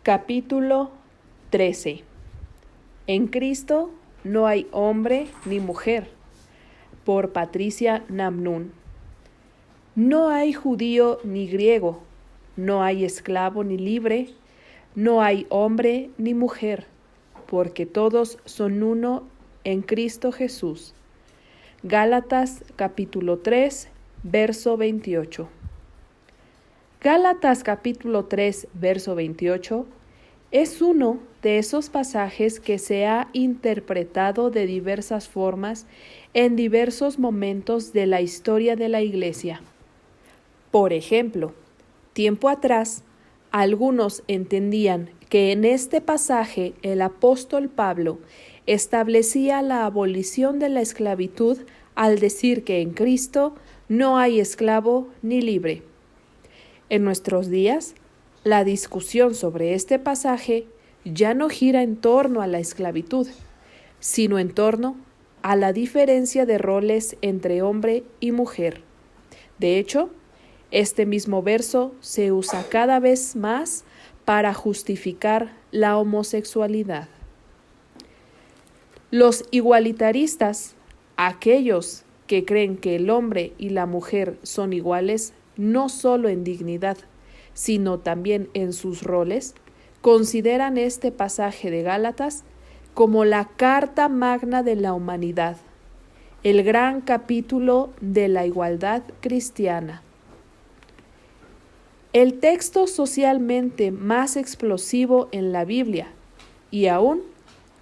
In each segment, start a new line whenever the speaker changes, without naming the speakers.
Capítulo 13. En Cristo no hay hombre ni mujer. Por Patricia Namnún. No hay judío ni griego, no hay esclavo ni libre, no hay hombre ni mujer, porque todos son uno en Cristo Jesús. Gálatas capítulo 3, verso 28. Gálatas capítulo 3, verso 28 es uno de esos pasajes que se ha interpretado de diversas formas en diversos momentos de la historia de la Iglesia. Por ejemplo, tiempo atrás, algunos entendían que en este pasaje el apóstol Pablo establecía la abolición de la esclavitud al decir que en Cristo no hay esclavo ni libre. En nuestros días, la discusión sobre este pasaje ya no gira en torno a la esclavitud, sino en torno a la diferencia de roles entre hombre y mujer. De hecho, este mismo verso se usa cada vez más para justificar la homosexualidad. Los igualitaristas, aquellos que creen que el hombre y la mujer son iguales no solo en dignidad, sino también en sus roles, consideran este pasaje de Gálatas como la carta magna de la humanidad, el gran capítulo de la igualdad cristiana. El texto socialmente más explosivo en la Biblia y aún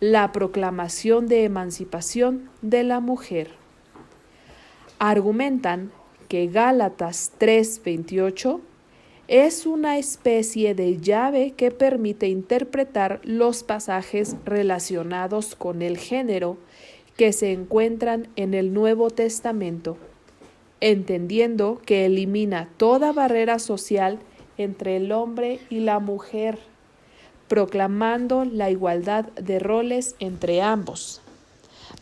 la proclamación de emancipación de la mujer. Argumentan que Gálatas 3:28 es una especie de llave que permite interpretar los pasajes relacionados con el género que se encuentran en el Nuevo Testamento, entendiendo que elimina toda barrera social entre el hombre y la mujer, proclamando la igualdad de roles entre ambos.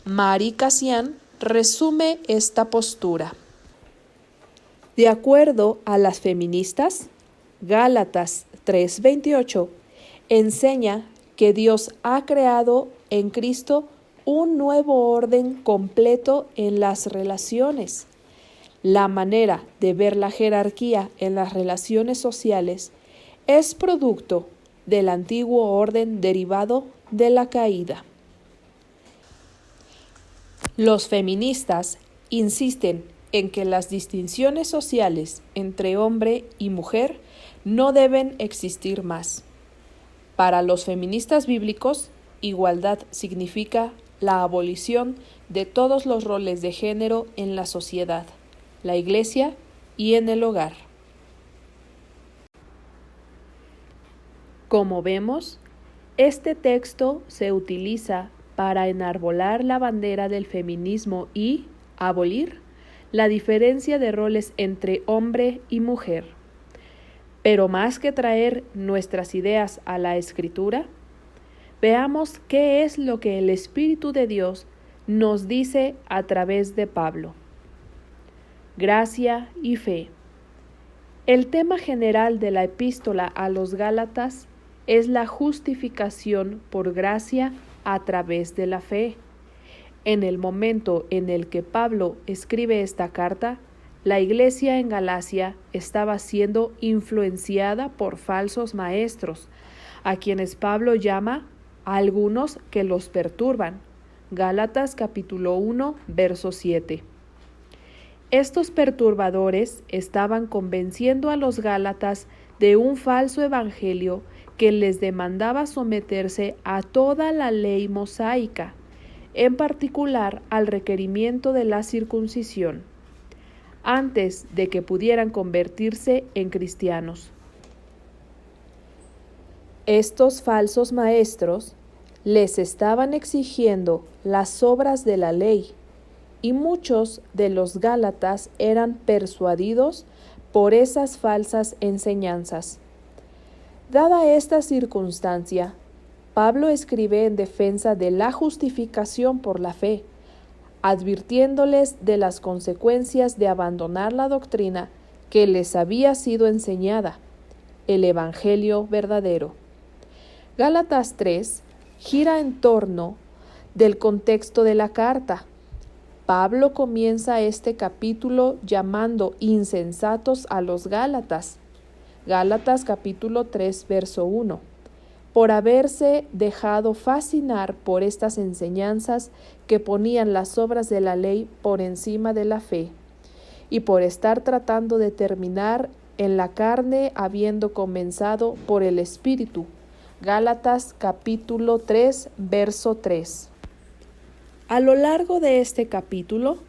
Mary Kassian resume esta postura. De acuerdo a las feministas, Gálatas 3:28 enseña que Dios ha creado en Cristo un nuevo orden completo en las relaciones. La manera de ver la jerarquía en las relaciones sociales es producto del antiguo orden derivado de la caída. Los feministas insisten en que las distinciones sociales entre hombre y mujer no deben existir más. Para los feministas bíblicos, igualdad significa la abolición de todos los roles de género en la sociedad, la iglesia y en el hogar. Como vemos, este texto se utiliza para enarbolar la bandera del feminismo y abolir la diferencia de roles entre hombre y mujer. Pero más que traer nuestras ideas a la Escritura, veamos qué es lo que el Espíritu de Dios nos dice a través de Pablo. Gracia y fe. El tema general de la epístola a los Gálatas es la justificación por gracia a través de la fe. En el momento en el que Pablo escribe esta carta, la iglesia en Galacia estaba siendo influenciada por falsos maestros, a quienes Pablo llama a algunos que los perturban. Gálatas capítulo 1, verso 7. Estos perturbadores estaban convenciendo a los gálatas de un falso evangelio que les demandaba someterse a toda la ley mosaica, en particular al requerimiento de la circuncisión, antes de que pudieran convertirse en cristianos. Estos falsos maestros les estaban exigiendo las obras de la ley, y muchos de los gálatas eran persuadidos por esas falsas enseñanzas. Dada esta circunstancia, Pablo escribe en defensa de la justificación por la fe, advirtiéndoles de las consecuencias de abandonar la doctrina que les había sido enseñada, el Evangelio verdadero. Gálatas 3 gira en torno del contexto de la carta. Pablo comienza este capítulo llamando insensatos a los Gálatas. Gálatas capítulo 3, verso 1. Por haberse dejado fascinar por estas enseñanzas que ponían las obras de la ley por encima de la fe, y por estar tratando de terminar en la carne habiendo comenzado por el Espíritu. Gálatas capítulo 3, verso 3. A lo largo de este capítulo,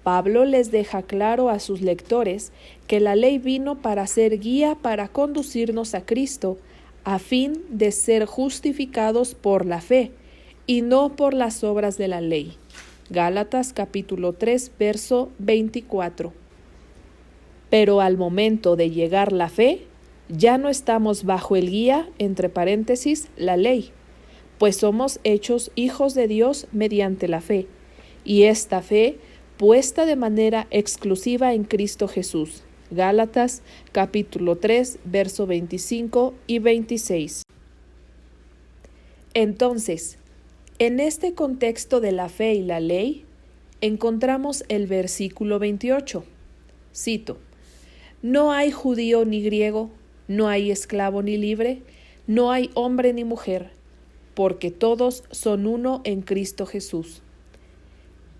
Pablo les deja claro a sus lectores que la ley vino para ser guía para conducirnos a Cristo, a fin de ser justificados por la fe y no por las obras de la ley. Gálatas capítulo 3, verso 24. Pero al momento de llegar la fe, ya no estamos bajo el guía, entre paréntesis, la ley, pues somos hechos hijos de Dios mediante la fe, y esta fe puesta de manera exclusiva en Cristo Jesús. Gálatas capítulo 3, verso 25 y 26. Entonces, en este contexto de la fe y la ley, encontramos el versículo 28. Cito: No hay judío ni griego, no hay esclavo ni libre, no hay hombre ni mujer, porque todos son uno en Cristo Jesús.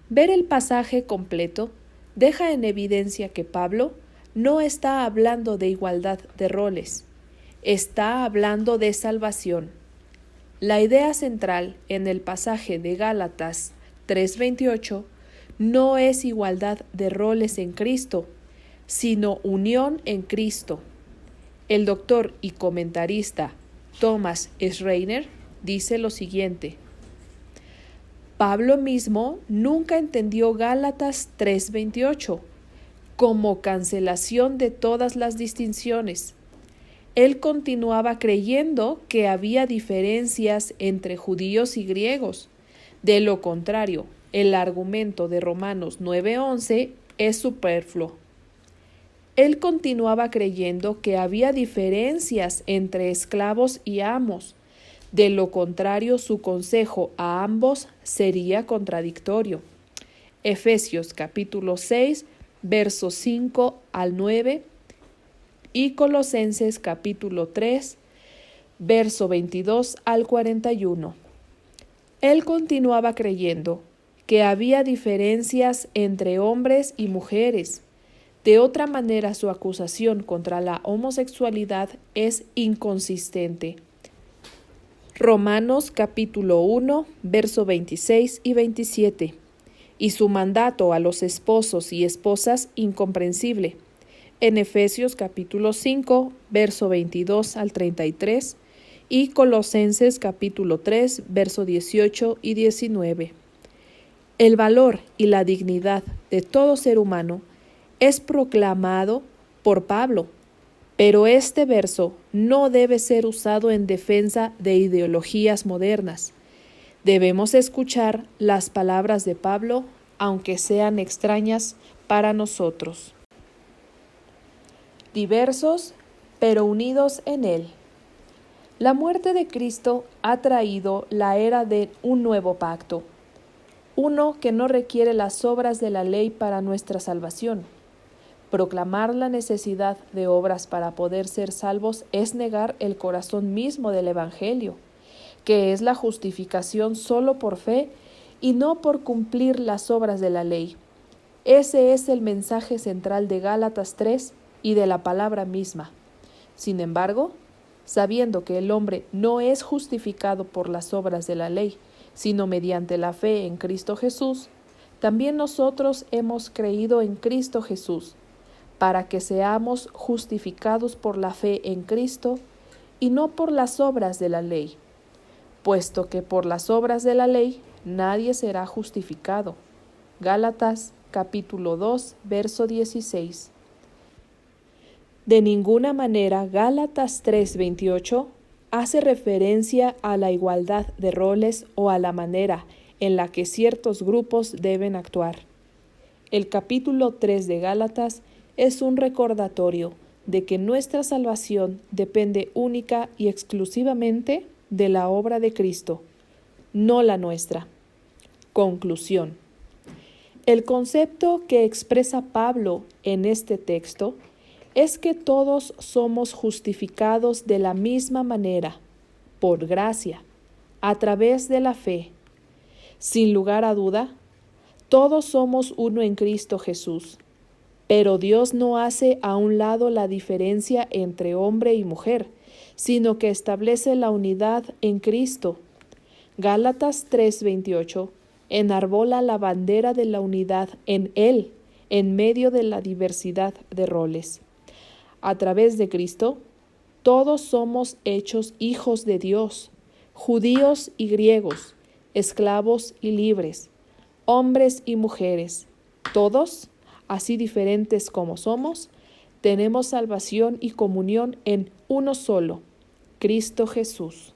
Ver el pasaje completo deja en evidencia que Pablo no está hablando de igualdad de roles, está hablando de salvación. La idea central en el pasaje de Gálatas 3:28 no es igualdad de roles en Cristo, sino unión en Cristo. El doctor y comentarista Thomas Schreiner dice lo siguiente: Pablo mismo nunca entendió Gálatas 3:28 como cancelación de todas las distinciones. Él continuaba creyendo que había diferencias entre judíos y griegos. De lo contrario, el argumento de Romanos 9:11 es superfluo. Él continuaba creyendo que había diferencias entre esclavos y amos. De lo contrario, su consejo a ambos sería contradictorio. Efesios capítulo 6, versos 5 al 9 y Colosenses capítulo 3, verso 22 al 41. Él continuaba creyendo que había diferencias entre hombres y mujeres. De otra manera, su acusación contra la homosexualidad es inconsistente. Romanos capítulo 1, verso 26 y 27. Y su mandato a los esposos y esposas incomprensible. En Efesios capítulo 5, verso 22 al 33 y Colosenses capítulo 3, verso 18 y 19. El valor y la dignidad de todo ser humano es proclamado por Pablo, pero este verso no debe ser usado en defensa de ideologías modernas. Debemos escuchar las palabras de Pablo, aunque sean extrañas para nosotros. Diversos, pero unidos en Él. La muerte de Cristo ha traído la era de un nuevo pacto, uno que no requiere las obras de la ley para nuestra salvación. Proclamar la necesidad de obras para poder ser salvos es negar el corazón mismo del Evangelio, que es la justificación solo por fe y no por cumplir las obras de la ley. Ese es el mensaje central de Gálatas 3 y de la palabra misma. Sin embargo, sabiendo que el hombre no es justificado por las obras de la ley, sino mediante la fe en Cristo Jesús, también nosotros hemos creído en Cristo Jesús, para que seamos justificados por la fe en Cristo y no por las obras de la ley, puesto que por las obras de la ley nadie será justificado. Gálatas capítulo 2, verso 16. De ninguna manera Gálatas 3:28 hace referencia a la igualdad de roles o a la manera en la que ciertos grupos deben actuar. El capítulo 3 de Gálatas es un recordatorio de que nuestra salvación depende única y exclusivamente de la obra de Cristo, no la nuestra. Conclusión. El concepto que expresa Pablo en este texto es que todos somos justificados de la misma manera, por gracia, a través de la fe. Sin lugar a duda, todos somos uno en Cristo Jesús, pero Dios no hace a un lado la diferencia entre hombre y mujer, sino que establece la unidad en Cristo. Gálatas 3:28 enarbola la bandera de la unidad en Él, en medio de la diversidad de roles. A través de Cristo, todos somos hechos hijos de Dios, judíos y griegos, esclavos y libres, hombres y mujeres, todos, así diferentes como somos, tenemos salvación y comunión en uno solo, Cristo Jesús.